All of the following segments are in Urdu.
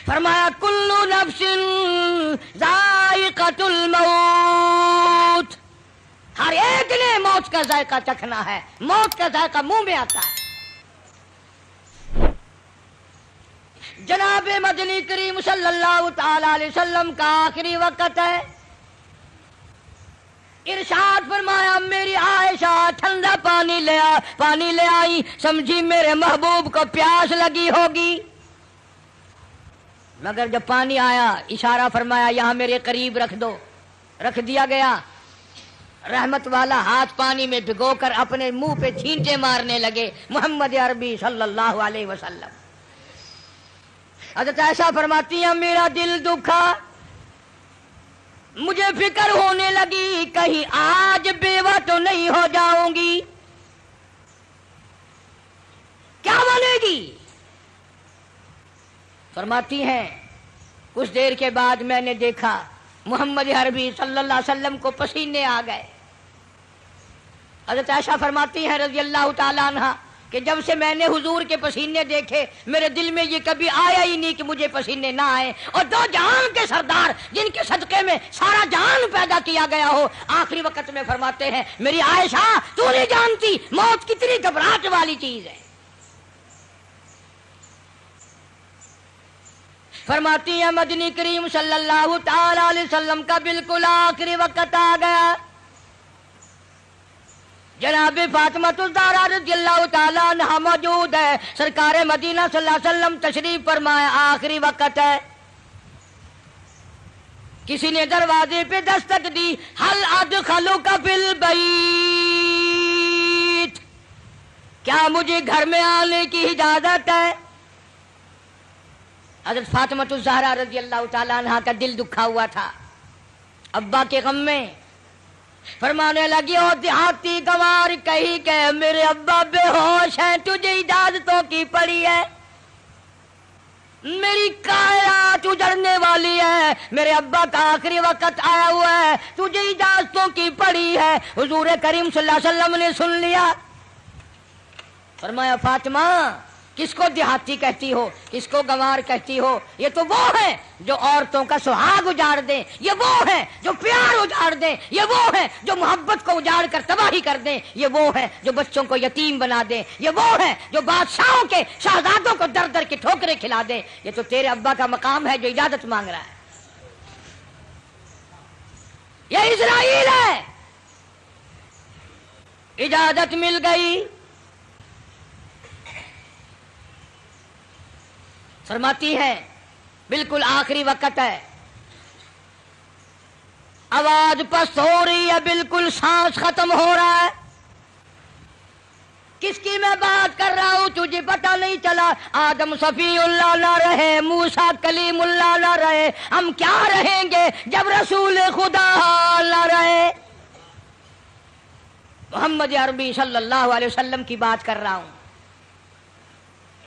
فرمایا کلو نفس ذائقۃ الموت، ہر ایک نے موت کا ذائقہ چکھنا ہے، موت کا ذائقہ منہ میں آتا ہے۔ جناب مدنی کریم صلی اللہ تعالی علیہ وسلم کا آخری وقت ہے، ارشاد فرمایا میری عائشہ ٹھنڈا پانی لے آئی، سمجھی میرے محبوب کو پیاس لگی ہوگی، مگر جب پانی آیا اشارہ فرمایا یہاں میرے قریب رکھ دو، رکھ دیا گیا۔ رحمت والا ہاتھ پانی میں بھگو کر اپنے منہ پہ چھینٹے مارنے لگے محمد عربی صلی اللہ علیہ وسلم۔ حضرت عائشہ فرماتی ہیں میرا دل دکھا، مجھے فکر ہونے لگی کہیں آج بیوہ تو نہیں ہو جاؤں گی، کیا بنے گی؟ فرماتی ہیں کچھ دیر کے بعد میں نے دیکھا محمد عربی صلی اللہ علیہ وسلم کو پسینے آ گئے۔ حضرت عائشہ فرماتی ہیں رضی اللہ تعالیٰ عنہ کہ جب سے میں نے حضور کے پسینے دیکھے میرے دل میں یہ کبھی آیا ہی نہیں کہ مجھے پسینے نہ آئے، اور دو جہان کے سردار جن کے صدقے میں سارا جہان پیدا کیا گیا ہو آخری وقت میں فرماتے ہیں میری عائشہ تو نہیں جانتی موت کتنی گھبراہٹ والی چیز ہے۔ فرماتی ہیں مدنی کریم صلی اللہ تعالی علیہ وسلم کا بالکل آخری وقت آ گیا، جناب فاطمہ الزہرا رضی اللہ تعالیٰ عنہا موجود ہے، سرکار مدینہ صلی اللہ علیہ وسلم تشریف فرمائے، آخری وقت ہے۔ کسی نے دروازے پہ دستک دی، حل ادخلک فی البیت، کیا مجھے گھر میں آنے کی اجازت ہے؟ حضرت فاطمہ الزہرا رضی اللہ تعالیٰ عنہا کا دل دکھا ہوا تھا ابا کے غم میں، فرمانے لگی او دیہاتی گوار کہی کہ میرے ابا بے ہوش ہیں، تجھے اجازتوں کی پڑی ہے، میری کائنات اجڑنے والی ہے، میرے ابا کا آخری وقت آیا ہوا ہے، تجھے اجازتوں کی پڑی ہے۔ حضور کریم صلی اللہ علیہ وسلم نے سن لیا، فرمایا فاطمہ کس کو دیہاتی کہتی ہو، کس کو گنوار کہتی ہو؟ یہ تو وہ ہیں جو عورتوں کا سہاگ اجاڑ دیں، یہ وہ ہیں جو پیار اجاڑ دیں، یہ وہ ہیں جو محبت کو اجاڑ کر تباہی کر دیں، یہ وہ ہیں جو بچوں کو یتیم بنا دیں، یہ وہ ہیں جو بادشاہوں کے شہزادوں کو در در کے ٹھوکریں کھلا دیں۔ یہ تو تیرے ابا کا مقام ہے جو اجازت مانگ رہا ہے، یہ اسرائیل ہے۔ اجازت مل گئی، فرماتی ہے بالکل آخری وقت ہے، آواز پست ہو رہی ہے، بالکل سانس ختم ہو رہا ہے، کس کی میں بات کر رہا ہوں تجھے پتہ نہیں چلا؟ آدم صفی اللہ نہ رہے، موسیٰ کلیم اللہ نہ رہے، ہم کیا رہیں گے جب رسول خدا نہ رہے؟ محمد عربی صلی اللہ علیہ وسلم کی بات کر رہا ہوں،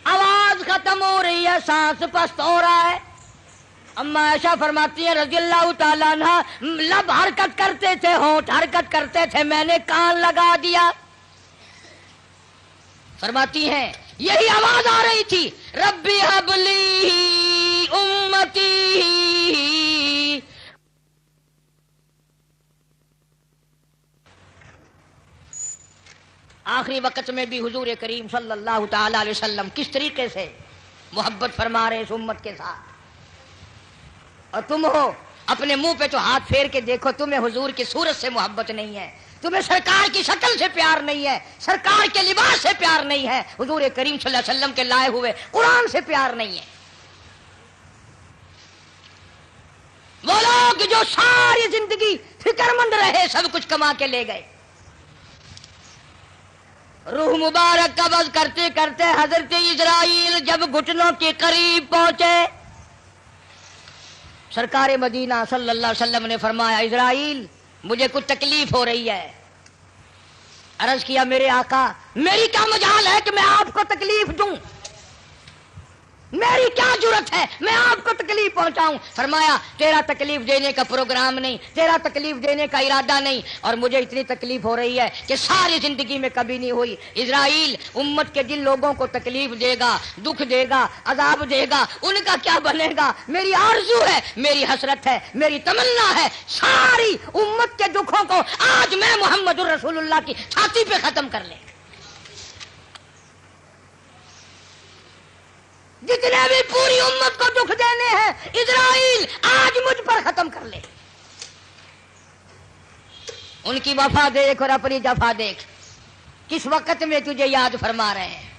آواز ختم ہو رہی ہے، سانس پست ہو رہا ہے۔ اما عائشہ فرماتی ہیں رضی اللہ تعالیٰ عنہ لب حرکت کرتے تھے، ہونٹ حرکت کرتے تھے، میں نے کان لگا دیا۔ فرماتی ہیں یہی آواز آ رہی تھی، ربی ہب لی امتی۔ آخری وقت میں بھی حضور کریم صلی اللہ تعالی علیہ وسلم کس طریقے سے محبت فرما رہے اس امت کے ساتھ، اور تم ہو اپنے منہ پہ تو ہاتھ پھیر کے دیکھو، تمہیں حضور کی صورت سے محبت نہیں ہے، تمہیں سرکار کی شکل سے پیار نہیں ہے، سرکار کے لباس سے پیار نہیں ہے، حضور کریم صلی اللہ علیہ وسلم کے لائے ہوئے قرآن سے پیار نہیں ہے۔ وہ لوگ جو ساری زندگی فکر مند رہے سب کچھ کما کے لے گئے، روح مبارک قبض کرتے کرتے حضرت اسرائیل جب گھٹنوں کے قریب پہنچے، سرکار مدینہ صلی اللہ علیہ وسلم نے فرمایا اسرائیل مجھے کچھ تکلیف ہو رہی ہے۔ عرض کیا میرے آقا میری کیا مجال ہے کہ میں آپ کو تکلیف دوں؟ میری کیا جرت ہے میں آپ کو تکلیف پہنچاؤں؟ فرمایا تیرا تکلیف دینے کا پروگرام نہیں، تیرا تکلیف دینے کا ارادہ نہیں، اور مجھے اتنی تکلیف ہو رہی ہے کہ ساری زندگی میں کبھی نہیں ہوئی۔ اسرائیل امت کے جن لوگوں کو تکلیف دے گا، دکھ دے گا، عذاب دے گا، ان کا کیا بنے گا؟ میری آرزو ہے، میری حسرت ہے، میری تمنا ہے، ساری امت کے دکھوں کو آج میں محمد الرسول اللہ کی چھاتی پہ ختم کر لے۔ جتنے بھی پوری امت کو دکھ دینے ہیں اسرائیل آج مجھ پر ختم کر لے۔ ان کی وفا دیکھ اور اپنی جفا دیکھ، کس وقت میں تجھے یاد فرما رہے ہیں،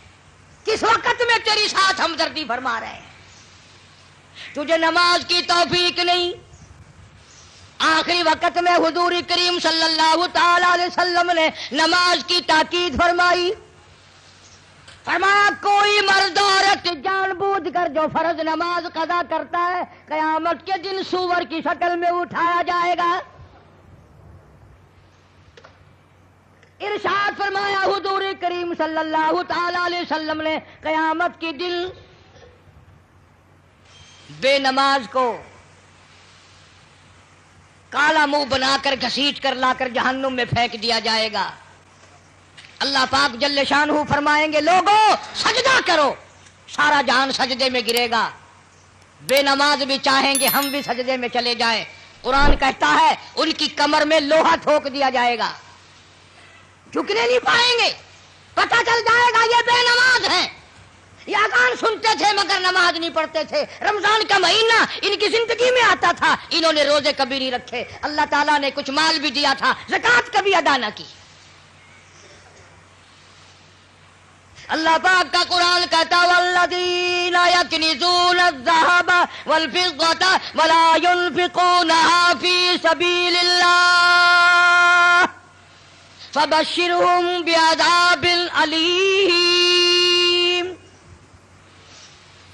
کس وقت میں تیری ساتھ ہمدردی فرما رہے ہیں۔ تجھے نماز کی توفیق نہیں، آخری وقت میں حضور کریم صلی اللہ تعالی علیہ وسلم نے نماز کی تاکید فرمائی۔ فرمایا کوئی مرد عورت جان بوجھ کر جو فرض نماز قضا کرتا ہے قیامت کے دن سور کی شکل میں اٹھایا جائے گا۔ ارشاد فرمایا حضور کریم صلی اللہ تعالی علیہ وسلم نے قیامت کے دن بے نماز کو کالا منہ بنا کر گھسیٹ کر لا کر جہنم میں پھینک دیا جائے گا۔ اللہ پاک جل شانہ فرمائیں گے لوگوں سجدہ کرو، سارا جہان سجدے میں گرے گا۔ بے نماز بھی چاہیں گے ہم بھی سجدے میں چلے جائیں، قرآن کہتا ہے ان کی کمر میں لوہا ٹھوک دیا جائے گا، جھکنے نہیں پائیں گے، پتہ چل جائے گا یہ بے نماز ہیں، یہ اذان سنتے تھے مگر نماز نہیں پڑھتے تھے، رمضان کا مہینہ ان کی زندگی میں آتا تھا، انہوں نے روزے کبھی نہیں رکھے، اللہ تعالیٰ نے کچھ مال بھی دیا تھا، زکوٰۃ کبھی ادا نہ کی۔ اللہ پاک کا قرآن کہتا والذین یکنزون الذھب والفضة ولا ينفقونها فی سبیل اللہ فبشرهم بعذاب علیم۔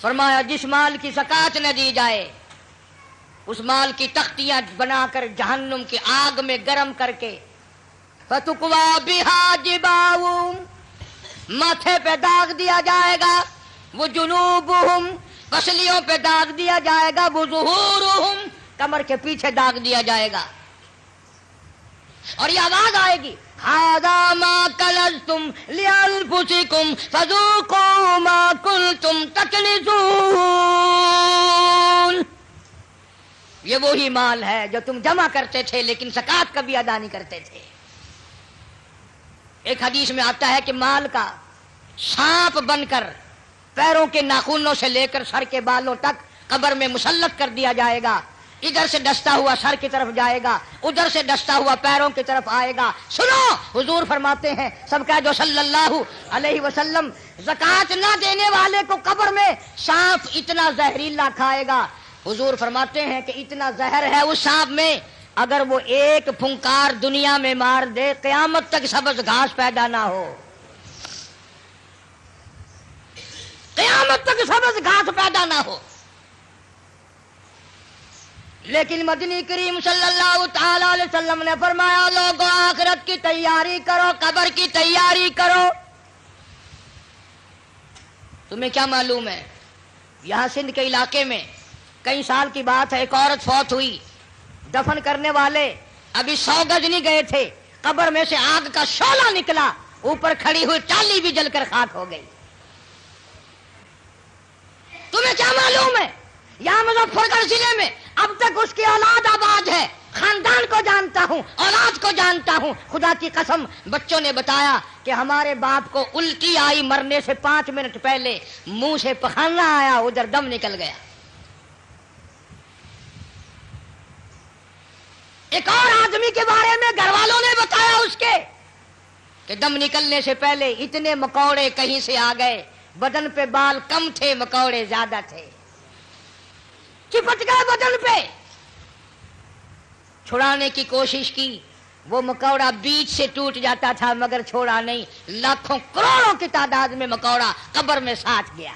فرمایا جس مال کی زکوٰۃ نہ دی جائے اس مال کی تختیاں بنا کر جہنم کی آگ میں گرم کر کے فتقوی بها جباہم ماتھے پہ داغ دیا جائے گا، وہ جنوبہم پسلیوں پہ داغ دیا جائے گا، وہ ظہورہم کمر کے پیچھے داغ دیا جائے گا، اور یہ آواز آئے گی ھذا ما کنزتم لانفسکم فذوقوا ما کنتم تکنزون۔ یہ وہی مال ہے جو تم جمع کرتے تھے لیکن زکوٰۃ کبھی ادا نہیں کرتے تھے۔ ایک حدیث میں آتا ہے کہ مال کا سانپ بن کر پیروں کے ناخنوں سے لے کر سر کے بالوں تک قبر میں مسلط کر دیا جائے گا، ادھر سے ڈستا ہوا سر کی طرف جائے گا، ادھر سے ڈستا ہوا پیروں کی طرف آئے گا۔ سنو حضور فرماتے ہیں سب کہہ دو صلی اللہ علیہ وسلم، زکوٰۃ نہ دینے والے کو قبر میں سانپ اتنا زہریلا کھائے گا، حضور فرماتے ہیں کہ اتنا زہر ہے اس سانپ میں اگر وہ ایک پھنکار دنیا میں مار دے قیامت تک سبز گھاس پیدا نہ ہو، قیامت تک سبز گھاس پیدا نہ ہو۔ لیکن مدنی کریم صلی اللہ تعالی علیہ وسلم نے فرمایا لوگوں آخرت کی تیاری کرو، قبر کی تیاری کرو۔ تمہیں کیا معلوم ہے یہاں سندھ کے علاقے میں کئی سال کی بات ہے، ایک عورت فوت ہوئی، دفن کرنے والے ابھی 100 گز نہیں گئے تھے، قبر میں سے آگ کا شعلہ نکلا، اوپر کھڑی ہوئی ٹالی بھی جل کر خاک ہو گئی۔ تمہیں کیا معلوم ہے یہاں مظفر گڑھ ضلع میں اب تک اس کی اولاد آباد ہے، خاندان کو جانتا ہوں، اولاد کو جانتا ہوں، خدا کی قسم بچوں نے بتایا کہ ہمارے باپ کو الٹی آئی مرنے سے 5 منٹ پہلے، منہ سے پخانا آیا، ادھر دم نکل گیا۔ ایک اور آدمی کے بارے میں گھر والوں نے بتایا اس کے کہ دم نکلنے سے پہلے اتنے مکوڑے کہیں سے آ گئے، بدن پہ بال کم تھے مکوڑے زیادہ تھے، چپٹ گئے بدن پہ، چھڑانے کی کوشش کی، وہ مکوڑا بیچ سے ٹوٹ جاتا تھا مگر چھوڑا نہیں، لاکھوں کروڑوں کی تعداد میں مکوڑا قبر میں ساتھ گیا۔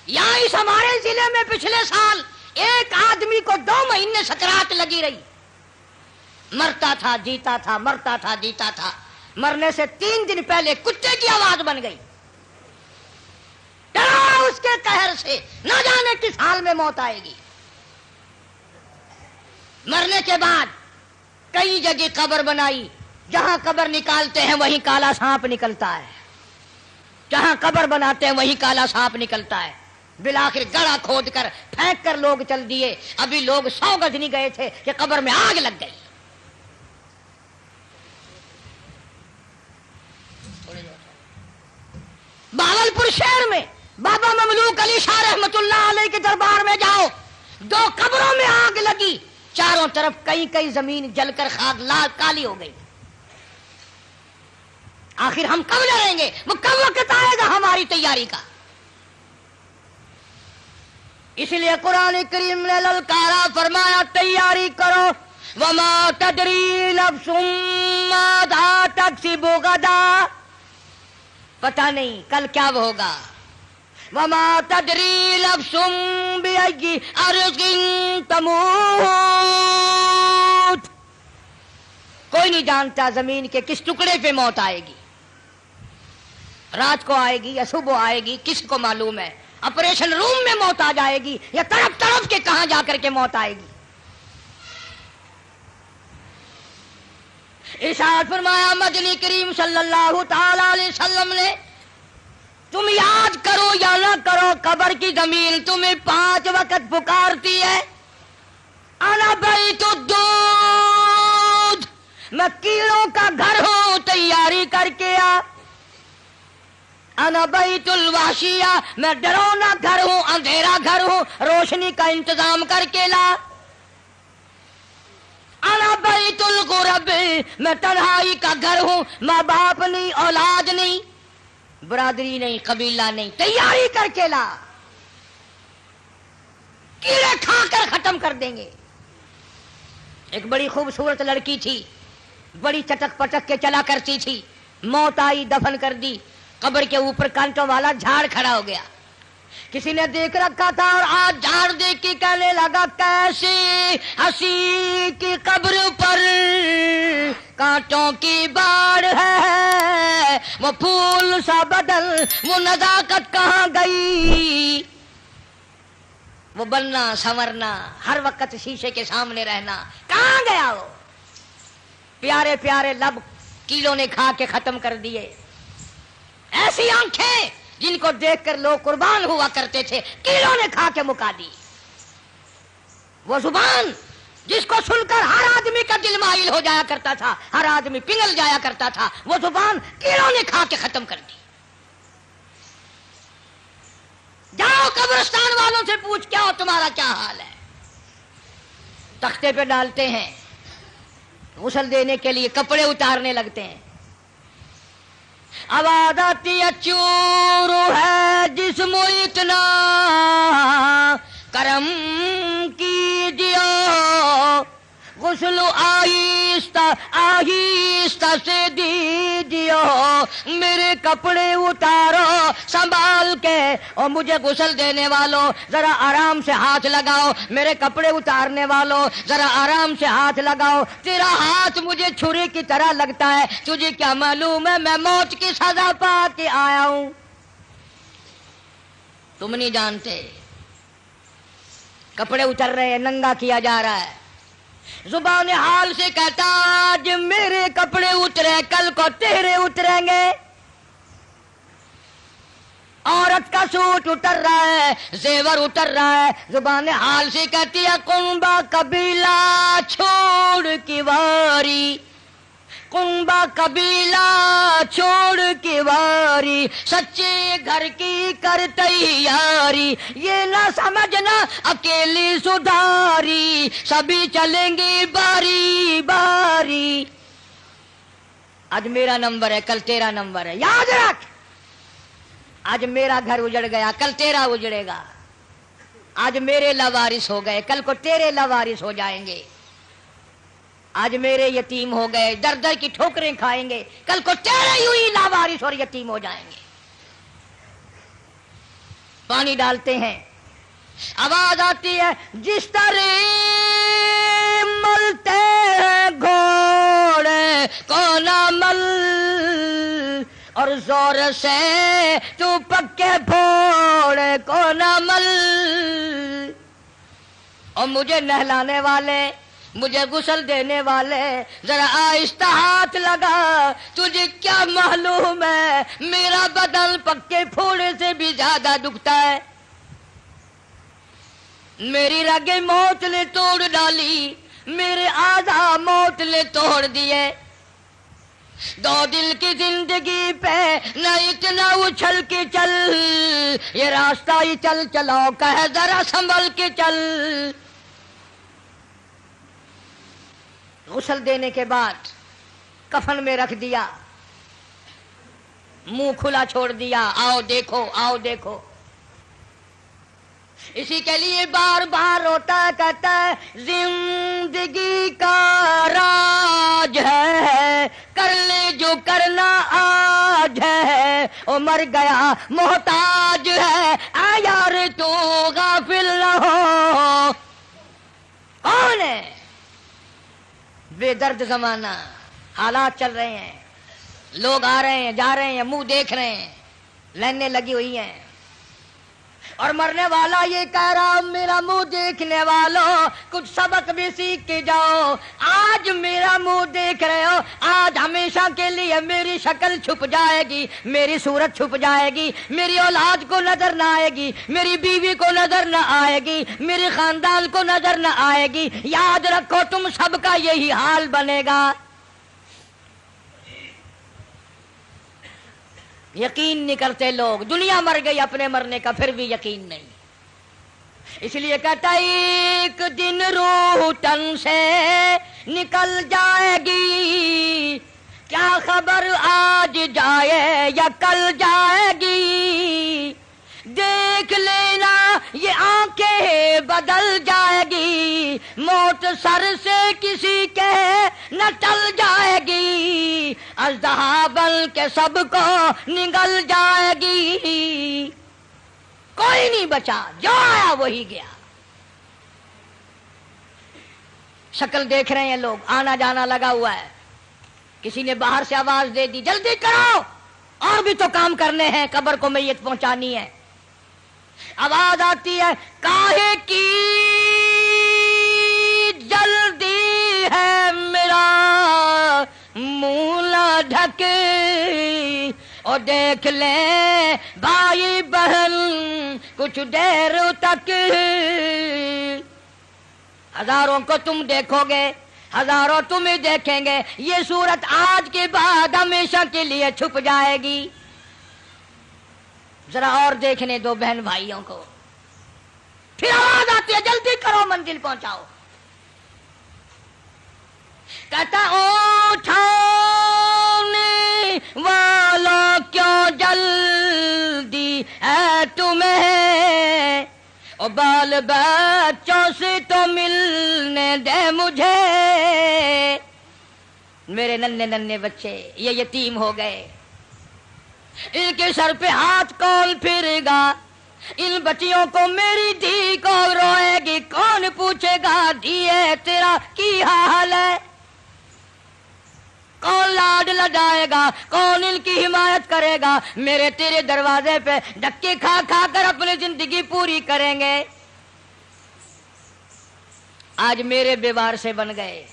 یہاں اس ہمارے ضلع میں پچھلے سال ایک آدمی کو 2 مہینے سکرات لگی رہی، مرتا تھا جیتا تھا، مرتا تھا جیتا تھا، مرنے سے 3 دن پہلے کتے کی آواز بن گئی، کے قہر سے نہ جانے کس حال میں موت آئے گی۔ مرنے کے بعد کئی جگہ قبر بنائی، جہاں قبر نکالتے ہیں وہیں کالا سانپ نکلتا ہے، جہاں قبر بناتے ہیں وہیں کالا سانپ نکلتا ہے۔ بالآخر گڑھا کھود کر پھینک کر لوگ چل دیے، ابھی لوگ 100 گز نہیں گئے تھے کہ قبر میں آگ لگ گئی۔ بہاولپور شہر میں بابا مملوک علی شاہ رحمت اللہ علیہ کے دربار میں جاؤ، 2 قبروں میں آگ لگی، چاروں طرف کئی زمین جل کر خاک لال کالی ہو گئی۔ آخر ہم کب لڑیں گے؟ وہ کب وقت آئے گا ہماری تیاری کا؟ اس لیے قرآن کریم نے للکارا، فرمایا تیاری کرو، وما تدری نفس ماذا تکسب غدا، پتہ نہیں کل کیا ہوگا۔ وما تدری نفس بأی ارض تموت، کوئی نہیں جانتا زمین کے کس ٹکڑے پہ موت آئے گی، رات کو آئے گی یا صبح آئے گی، کس کو معلوم ہے؟ آپریشن روم میں موت آ جائے گی یا تڑپ تڑپ کے کہاں جا کر کے موت آئے گی۔ ارشاد فرمایا مدنی کریم صلی اللہ تعالی علیہ وسلم نے، تم یاد کرو یا نہ کرو، قبر کی زمین تمہیں 5 وقت پکارتی ہے۔ انا بیت الدود، میں کیڑوں کا گھر ہوں، تیاری کر کے آ۔ انا بیت الوحشیہ، میں ڈرونا گھر ہوں، اندھیرا گھر ہوں، روشنی کا انتظام کر کے لا۔ انا بیت الغرب، میں تنہائی کا گھر ہوں، ماں باپ نہیں، اولاد نہیں، برادری نہیں، قبیلہ نہیں، تیاری کر کے لا، کیڑے کھا کر ختم کر دیں گے۔ ایک بڑی خوبصورت لڑکی تھی، بڑی چٹک پٹک کے چلا کرتی تھی، موت آئی، دفن کر دی، قبر کے اوپر کانٹوں والا جھاڑ کھڑا ہو گیا، کسی نے دیکھ رکھا تھا، اور آج جھاڑ دیکھ کے کہنے لگا کیسی ہنسی کی قبر پر کانٹوں کی باڑ ہے، وہ پھول سا بدل، وہ نزاکت کہاں گئی، وہ بننا سنورنا، ہر وقت شیشے کے سامنے رہنا کہاں گیا؟ وہ پیارے پیارے لب کیڑوں نے کھا کے ختم کر دیے، ایسی آنکھیں جن کو دیکھ کر لوگ قربان ہوا کرتے تھے، کیڑوں نے کھا کے مکا دی، وہ زبان جس کو سن کر ہر آدمی کا دل مائل ہو جایا کرتا تھا، ہر آدمی پگھل جایا کرتا تھا، وہ زبان کیڑوں نے کھا کے ختم کر دی۔ جاؤ قبرستان والوں سے پوچھ کیا ہو، تمہارا کیا حال ہے؟ تختے پہ ڈالتے ہیں، غسل دینے کے لیے کپڑے اتارنے لگتے ہیں، آواز آتی ہے چور ہے جسم اتنا کرم کیجیے، غسل آہستہ آہستہ سے دیجیے، میرے کپڑے اتارو سنبھال کے، اور مجھے غسل دینے والوں ذرا آرام سے ہاتھ لگاؤ، میرے کپڑے اتارنے والوں ذرا آرام سے ہاتھ لگاؤ، تیرا ہاتھ مجھے چھری کی طرح لگتا ہے، تجھے کیا معلوم ہے میں موت کی سزا پا کے آیا ہوں؟ تم نہیں جانتے، کپڑے اتر رہے ہیں، ننگا کیا جا رہا ہے، زبان حال سے کہتا آج میرے کپڑے اترے کل کو تیرے اتریں گے، عورت کا سوٹ اتر رہا ہے، زیور اتر رہا ہے، زبان حال سے کہتی ہے کنبا قبیلہ چھوڑ کی واری، کنبا قبیلہ چھوڑ کی واری، سچے گھر کی کر تیاری، یہ نہ سمجھنا اکیلی سدھاری، سبھی چلیں گے باری باری، آج میرا نمبر ہے کل تیرا نمبر ہے، یاد رکھ، آج میرا گھر اجڑ گیا کل تیرا اجڑے گا، آج میرے لاوارث ہو گئے کل کو تیرے لاوارث ہو جائیں گے، آج میرے یتیم ہو گئے در در کی ٹھوکریں کھائیں گے، کل کو تیرے یوں ہی لاوارث اور یتیم ہو جائیں گے۔ پانی ڈالتے ہیں، آواز آتی ہے جس طرح ملتے ہیں گھوڑے کو نہ مل، اور زور سے تو پکے پھوڑے کون عمل. اور مجھے نہلانے والے، مجھے غسل دینے والے، ذرا آہستہ ہاتھ لگا. تجھے کیا معلوم ہے میرا بدن پکے پھوڑے سے بھی زیادہ دکھتا ہے. میری رگیں موت نے توڑ ڈالی، میرے اعضاء موت نے توڑ دیے. 2 دل کی زندگی پہ نہ اتنا اچھل کے چل، یہ راستہ ہی چل چلاؤ کہے ذرا سنبھل کے چل. غسل دینے کے بعد کفن میں رکھ دیا، منہ کھلا چھوڑ دیا. آؤ دیکھو آؤ دیکھو. اسی کے لیے بار بار روتا کہتا ہے زندگی کا راج ہے، کر لے جو کرنا آج ہے. او مر گیا محتاج ہے، آ یار تو غافل نہ ہو. کون ہے؟ بے درد زمانہ. حالات چل رہے ہیں، لوگ آ رہے ہیں جا رہے ہیں، منہ دیکھ رہے ہیں، لائنیں لگی ہوئی ہیں. اور مرنے والا یہ کہہ رہا میرا منہ دیکھنے والوں کچھ سبق بھی سیکھ کے جاؤ. آج میرا منہ دیکھ رہے ہو، آج ہمیشہ کے لیے میری شکل چھپ جائے گی، میری صورت چھپ جائے گی، میری اولاد کو نظر نہ آئے گی، میری بیوی کو نظر نہ آئے گی، میرے خاندان کو نظر نہ آئے گی. یاد رکھو تم سب کا یہی حال بنے گا. یقین نہیں کرتے لوگ. دنیا مر گئی اپنے مرنے کا، پھر بھی یقین نہیں. اس لیے کہتا ایک دن روح تن سے نکل جائے گی، کیا خبر آج جائے یا کل جائے گی. دیکھ لینا یہ آنکھیں بدل جائے گی، موت سر سے کسی کے نہ ٹل جائے گی. اژدہا بن کے سب کو نگل جائے گی. کوئی نہیں بچا، جو آیا وہی گیا. شکل دیکھ رہے ہیں لوگ، آنا جانا لگا ہوا ہے. کسی نے باہر سے آواز دے دی جلدی کرو، اور بھی تو کام کرنے ہیں، قبر کو میت پہنچانی ہے. آواز آتی ہے کاہے کی جلدی ہے میرا منہ نہ ڈھکے، اور دیکھ لیں بھائی بہن کچھ دیر تک. ہزاروں کو تم دیکھو گے، ہزاروں تمہیں دیکھیں گے، یہ صورت آج کے بعد ہمیشہ کے لیے چھپ جائے گی. ذرا اور دیکھنے دو بہن بھائیوں کو. پھر آواز آتی ہے جلدی کرو منزل پہنچاؤ. کہتا اٹھانے والوں کیوں جلدی ہے تمہیں، اور بال بچوں سے تو ملنے دے مجھے. میرے ننھے ننھے بچے یہ یتیم ہو گئے، ان کے سر پہ ہاتھ کون پھرے گا؟ ان بچیوں کو میری دھی کون روئے گی؟ کون پوچھے گا دھیے تیرا کی حال ہے؟ کون لاڈ لڈائے گا؟ کون ان کی حمایت کرے گا؟ میرے تیرے دروازے پہ دھکے کھا کھا کر اپنی زندگی پوری کریں گے. آج میرے بیوار سے بن گئے.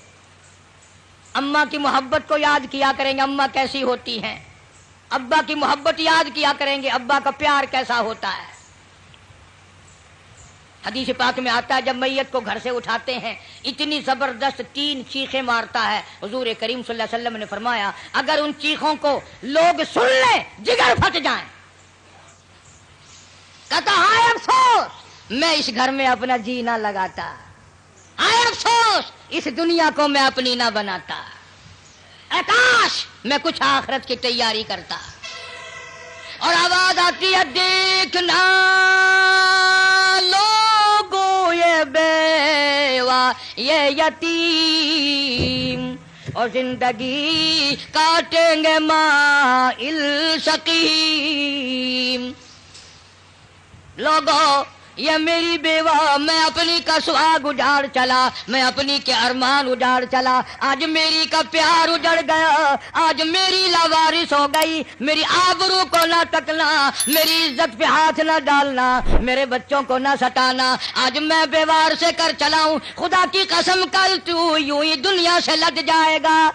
اماں کی محبت کو یاد کیا کریں گے، اماں کیسی ہوتی ہیں. ابا کی محبت یاد کیا کریں گے، ابا کا پیار کیسا ہوتا ہے. حدیث پاک میں آتا ہے جب میت کو گھر سے اٹھاتے ہیں اتنی زبردست 3 چیخیں مارتا ہے. حضور کریم صلی اللہ علیہ وسلم نے فرمایا اگر ان چیخوں کو لوگ سن لیں جگر پھٹ جائیں. کہتا ہائے افسوس میں اس گھر میں اپنا جی نہ لگاتا، ہائے افسوس اس دنیا کو میں اپنی نہ بناتا، اے کاش میں کچھ آخرت کی تیاری کرتا. اور آواز آتی ہے دیکھنا لوگوں یہ بیوہ یہ یتیم، اور زندگی کاٹیں گے مائل سقیم. لوگوں یہ میری بیوہ، میں اپنی کا سہاگ اجاڑ چلا، میں اپنی کے ارمان اجاڑ چلا، آج میری کا پیار اجڑ گیا، آج میری لاوارث ہو گئی، میری آبرو کو نہ تکنا، میری عزت پہ ہاتھ نہ ڈالنا، میرے بچوں کو نہ ستانا، آج میں بیوار سے کر چلا ہوں، خدا کی قسم کل تو یوں ہی دنیا سے لٹ جائے گا۔